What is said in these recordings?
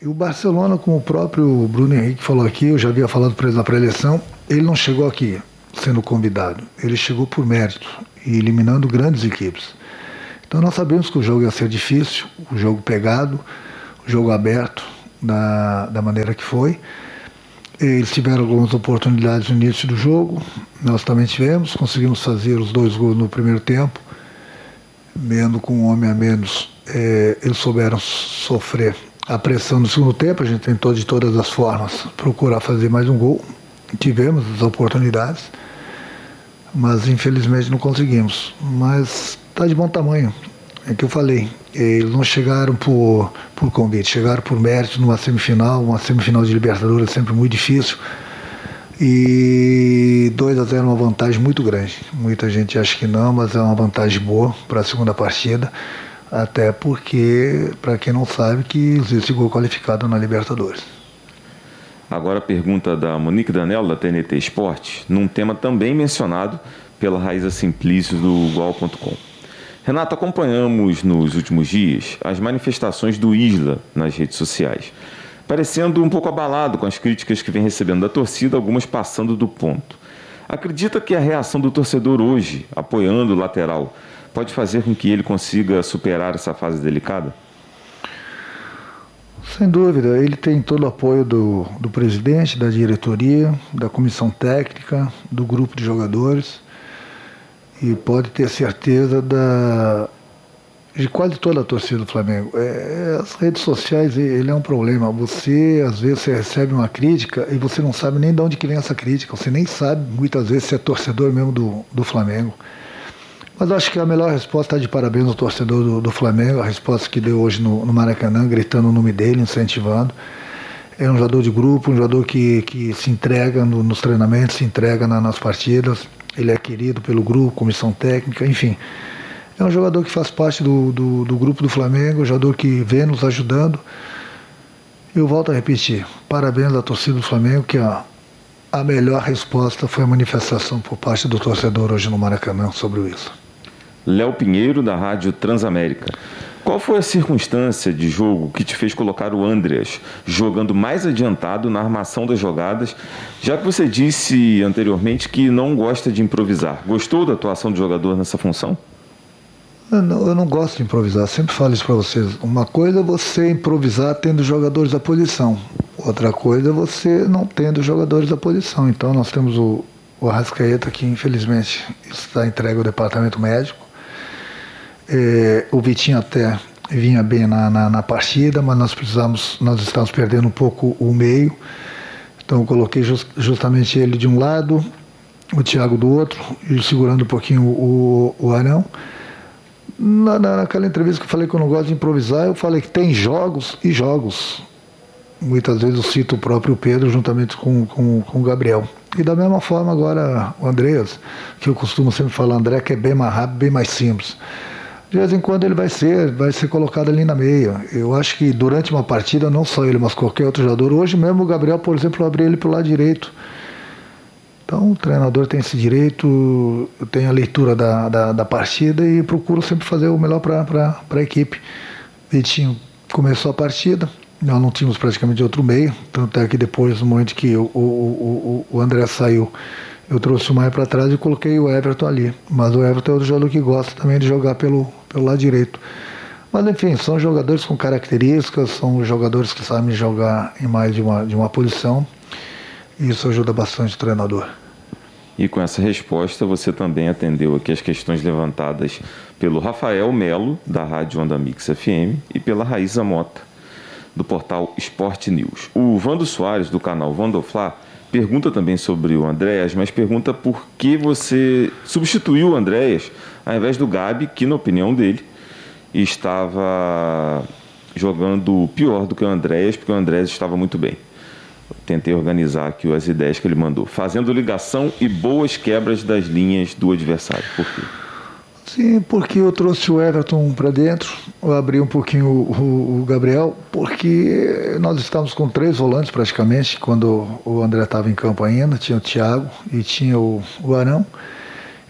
E o Barcelona, como o próprio Bruno Henrique falou aqui, eu já havia falado para ele na pré-eleição, ele não chegou aqui sendo convidado, ele chegou por mérito e eliminando grandes equipes. Então nós sabemos que o jogo ia ser difícil, o jogo pegado, o jogo aberto, da maneira que foi. Eles tiveram algumas oportunidades no início do jogo, nós também tivemos, conseguimos fazer os 2 gols no primeiro tempo, mesmo com um homem a menos, eles souberam sofrer a pressão no segundo tempo. A gente tentou de todas as formas procurar fazer mais um gol, tivemos as oportunidades, mas infelizmente não conseguimos. Mas está de bom tamanho, é que eu falei, eles não chegaram por convite, chegaram por mérito numa semifinal, uma semifinal de Libertadores é sempre muito difícil, e 2-0 é uma vantagem muito grande. Muita gente acha que não, mas é uma vantagem boa para a segunda partida, até porque, para quem não sabe, que existe gol qualificado na Libertadores. Agora a pergunta da Monique Danello, da TNT Esporte, num tema também mencionado pela Raíza Simplício do Gol.com. Renato, acompanhamos nos últimos dias as manifestações do Isla nas redes sociais, parecendo um pouco abalado com as críticas que vem recebendo da torcida, algumas passando do ponto. Acredita que a reação do torcedor hoje, apoiando o lateral, pode fazer com que ele consiga superar essa fase delicada? Sem dúvida, ele tem todo o apoio do presidente, da diretoria, da comissão técnica, do grupo de jogadores, e pode ter certeza de quase toda a torcida do Flamengo. As redes sociais, ele é um problema. Você, às vezes, você recebe uma crítica e você não sabe nem de onde que vem essa crítica. Você nem sabe, muitas vezes, se é torcedor mesmo do Flamengo. Mas eu acho que a melhor resposta está de parabéns ao torcedor do Flamengo, a resposta que deu hoje no Maracanã, gritando o nome dele, incentivando. É um jogador de grupo, um jogador que se entrega nos treinamentos, se entrega nas partidas. Ele é querido pelo grupo, comissão técnica, enfim. É um jogador que faz parte do grupo do Flamengo, um jogador que vem nos ajudando. Eu volto a repetir, parabéns à torcida do Flamengo, que a melhor resposta foi a manifestação por parte do torcedor hoje no Maracanã sobre isso. Léo Pinheiro, da Rádio Transamérica. Qual foi a circunstância de jogo que te fez colocar o Andreas jogando mais adiantado na armação das jogadas, já que você disse anteriormente que não gosta de improvisar? Gostou da atuação do jogador nessa função? Eu não gosto de improvisar, sempre falo isso para vocês. Uma coisa é você improvisar tendo jogadores da posição, outra coisa é você não tendo jogadores da posição. Então nós temos o Arrascaeta, que infelizmente está entregue ao departamento médico. O Vitinho até vinha bem na partida, mas nós estávamos perdendo um pouco o meio. Então eu coloquei justamente ele de um lado, o Thiago do outro, e segurando um pouquinho o Arão. Naquela entrevista que eu falei que eu não gosto de improvisar, eu falei que tem jogos e jogos. Muitas vezes eu cito o próprio Pedro juntamente com o Gabriel. E da mesma forma agora o Andreas, que eu costumo sempre falar, André, que é bem mais rápido, bem mais simples. De vez em quando ele vai ser colocado ali na meia. Eu acho que durante uma partida, não só ele, mas qualquer outro jogador, hoje mesmo o Gabriel, por exemplo, eu abri ele para o lado direito. Então o treinador tem esse direito, eu tenho a leitura da partida e procuro sempre fazer o melhor para a equipe. Vitinho começou a partida, nós não tínhamos praticamente outro meio, tanto é que depois, no momento que o André saiu, eu trouxe o Maia para trás e coloquei o Everton ali. Mas o Everton é outro jogador que gosta também de jogar pelo lado direito. Mas enfim, são jogadores com características, são jogadores que sabem jogar em mais de uma posição. E isso ajuda bastante o treinador. E com essa resposta você também atendeu aqui as questões levantadas pelo Rafael Melo, da Rádio Onda Mix FM, e pela Raíza Mota, do portal Sport News. O Vando Soares, do canal Vandoflá, pergunta também sobre o Andreas, mas pergunta por que você substituiu o Andreas ao invés do Gabi, que, na opinião dele, estava jogando pior do que o Andreas, porque o Andreas estava muito bem. Tentei organizar aqui as ideias que ele mandou, fazendo ligação e boas quebras das linhas do adversário. Por quê? Sim, porque eu trouxe o Everton para dentro, eu abri um pouquinho o Gabriel, porque nós estávamos com 3 volantes praticamente, quando o André estava em campo ainda, tinha o Thiago e tinha o Arão,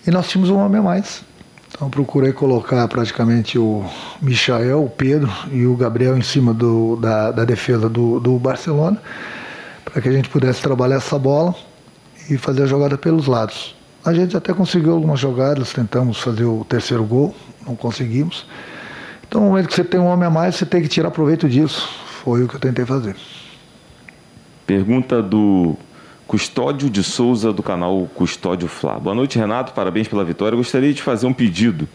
e nós tínhamos um homem a mais. Então procurei colocar praticamente o Michael, o Pedro e o Gabriel em cima da defesa do Barcelona, para que a gente pudesse trabalhar essa bola e fazer a jogada pelos lados. A gente até conseguiu algumas jogadas, tentamos fazer o terceiro gol, não conseguimos. Então, no momento que você tem um homem a mais, você tem que tirar proveito disso. Foi o que eu tentei fazer. Pergunta do Custódio de Souza, do canal Custódio Fla. Boa noite, Renato. Parabéns pela vitória. Eu gostaria de fazer um pedido.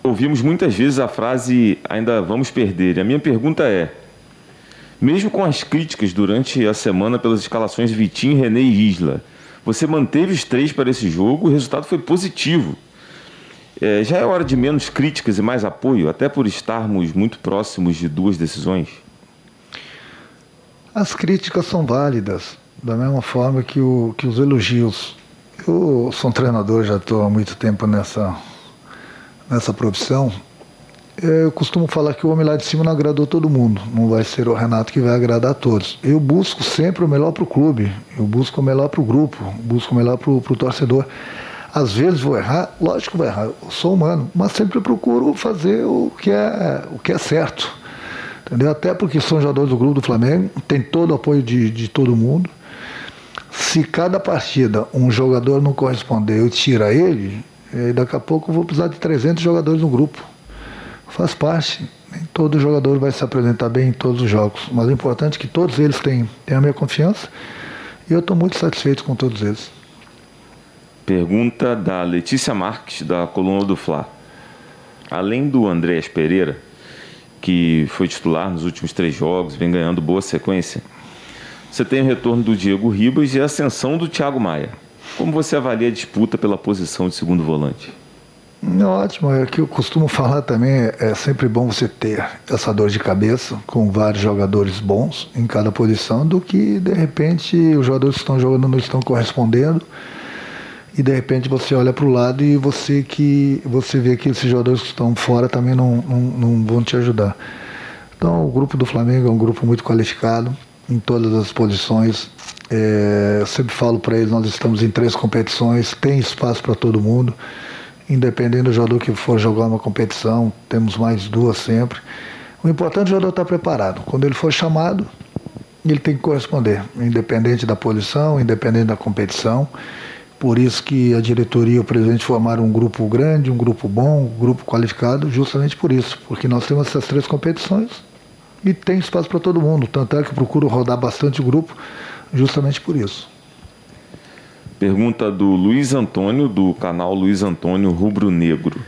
Ouvimos muitas vezes a frase ainda vamos perder. E a minha pergunta é, mesmo com as críticas durante a semana pelas escalações de Vitinho, René e Isla, você manteve os 3 para esse jogo, o resultado foi positivo. Já é hora de menos críticas e mais apoio, até por estarmos muito próximos de 2 decisões? As críticas são válidas, da mesma forma que os elogios. Eu sou um treinador, já estou há muito tempo nessa profissão. Eu costumo falar que o homem lá de cima não agradou todo mundo, não vai ser o Renato que vai agradar a todos. Eu busco sempre o melhor para o clube, eu busco o melhor para o grupo, busco o melhor para o torcedor. Às vezes vou errar, lógico que vou errar, eu sou humano, mas sempre procuro fazer o que é certo. Entendeu? Até porque são jogadores do grupo do Flamengo, tem todo o apoio de todo mundo. Se cada partida um jogador não corresponder, eu tiro ele, daqui a pouco eu vou precisar de 300 jogadores no grupo. Faz parte, nem todo jogador vai se apresentar bem em todos os jogos, mas o importante é que todos eles tenham a minha confiança e eu estou muito satisfeito com todos eles. Pergunta da Letícia Marques, da coluna do Fla. Além do Andréas Pereira, que foi titular nos últimos 3 jogos, vem ganhando boa sequência, você tem o retorno do Diego Ribas e a ascensão do Thiago Maia. Como você avalia a disputa pela posição de segundo volante? Ótimo, é que eu costumo falar também, é sempre bom você ter essa dor de cabeça com vários jogadores bons em cada posição, do que de repente os jogadores que estão jogando não estão correspondendo e de repente você olha para o lado e você vê que esses jogadores que estão fora também não vão te ajudar. Então o grupo do Flamengo é um grupo muito qualificado em todas as posições. Eu sempre falo para eles, nós estamos em 3 competições, tem espaço para todo mundo. Independente do jogador que for jogar uma competição, temos mais 2 sempre. O importante é o jogador estar preparado. Quando ele for chamado, ele tem que corresponder, independente da posição, independente da competição. Por isso que a diretoria e o presidente formaram um grupo grande, um grupo bom, um grupo qualificado, justamente por isso. Porque nós temos essas 3 competições e tem espaço para todo mundo. Tanto é que eu procuro rodar bastante o grupo, justamente por isso. Pergunta do Luiz Antônio, do canal Luiz Antônio Rubro Negro.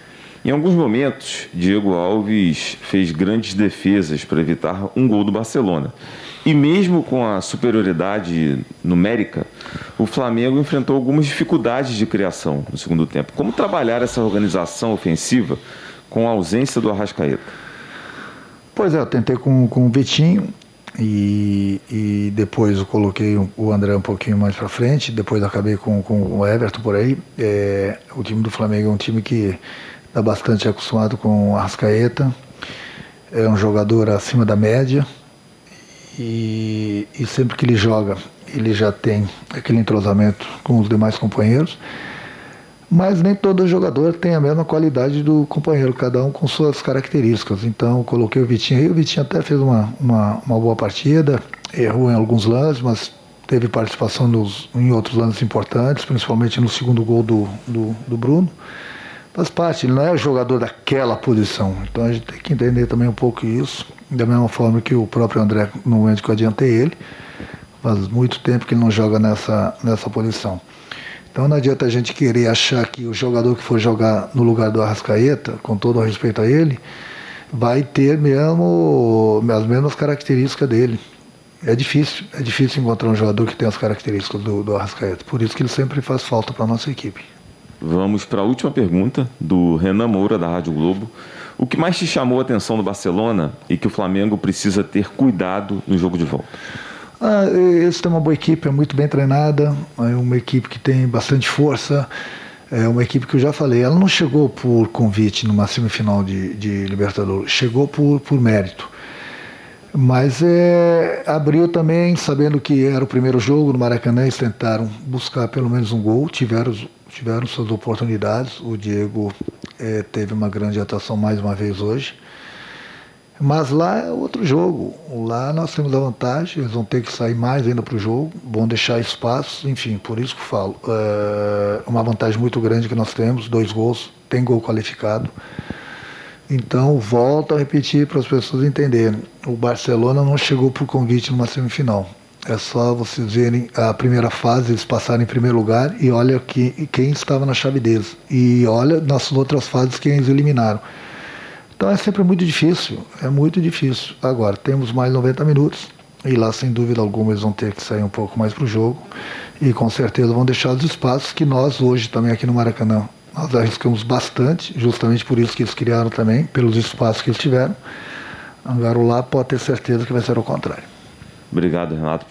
Em alguns momentos, Diego Alves fez grandes defesas para evitar um gol do Barcelona. E mesmo com a superioridade numérica, o Flamengo enfrentou algumas dificuldades de criação no segundo tempo. Como trabalhar essa organização ofensiva com a ausência do Arrascaeta? Pois é, eu tentei com o Vitinho. E depois eu coloquei o André um pouquinho mais para frente, depois acabei com o Everton por aí. O time do Flamengo é um time que está bastante acostumado com o Arrascaeta, é um jogador acima da média e sempre que ele joga ele já tem aquele entrosamento com os demais companheiros, mas nem todo jogador tem a mesma qualidade do companheiro, cada um com suas características. Então eu coloquei o Vitinho aí, o Vitinho até fez uma boa partida, errou em alguns lances, mas teve participação em outros lances importantes, principalmente no segundo gol do Bruno. Faz parte, ele não é jogador daquela posição, então a gente tem que entender também um pouco isso, da mesma forma que o próprio André, no momento que eu adiantei ele, faz muito tempo que ele não joga nessa posição. Então não adianta a gente querer achar que o jogador que for jogar no lugar do Arrascaeta, com todo o respeito a ele, vai ter mesmo as mesmas características dele. É difícil encontrar um jogador que tem as características do Arrascaeta. Por isso que ele sempre faz falta para a nossa equipe. Vamos para a última pergunta do Renan Moura, da Rádio Globo. O que mais te chamou a atenção do Barcelona e que o Flamengo precisa ter cuidado no jogo de volta? Eles têm uma boa equipe, é muito bem treinada, é uma equipe que tem bastante força, é uma equipe que eu já falei, ela não chegou por convite numa semifinal de Libertadores, chegou por mérito. Mas abriu também, sabendo que era o primeiro jogo no Maracanã, eles tentaram buscar pelo menos um gol, tiveram tiveram suas oportunidades. O Diego teve uma grande atuação mais uma vez hoje. Mas lá é outro jogo. Lá nós temos a vantagem, eles vão ter que sair mais ainda para o jogo, vão deixar espaço, enfim, por isso que eu falo. É uma vantagem muito grande que nós temos, 2 gols, tem gol qualificado. Então, volto a repetir para as pessoas entenderem. O Barcelona não chegou por convite numa semifinal. É só vocês verem a primeira fase, eles passaram em primeiro lugar e olha quem estava na chave deles. E olha nas outras fases quem eles eliminaram. Então é sempre muito difícil, é muito difícil. Agora, temos mais 90 minutos e lá, sem dúvida alguma, eles vão ter que sair um pouco mais para o jogo e com certeza vão deixar os espaços que nós hoje também aqui no Maracanã, nós arriscamos bastante, justamente por isso que eles criaram também, pelos espaços que eles tiveram. Agora lá pode ter certeza que vai ser o contrário. Obrigado, Renato.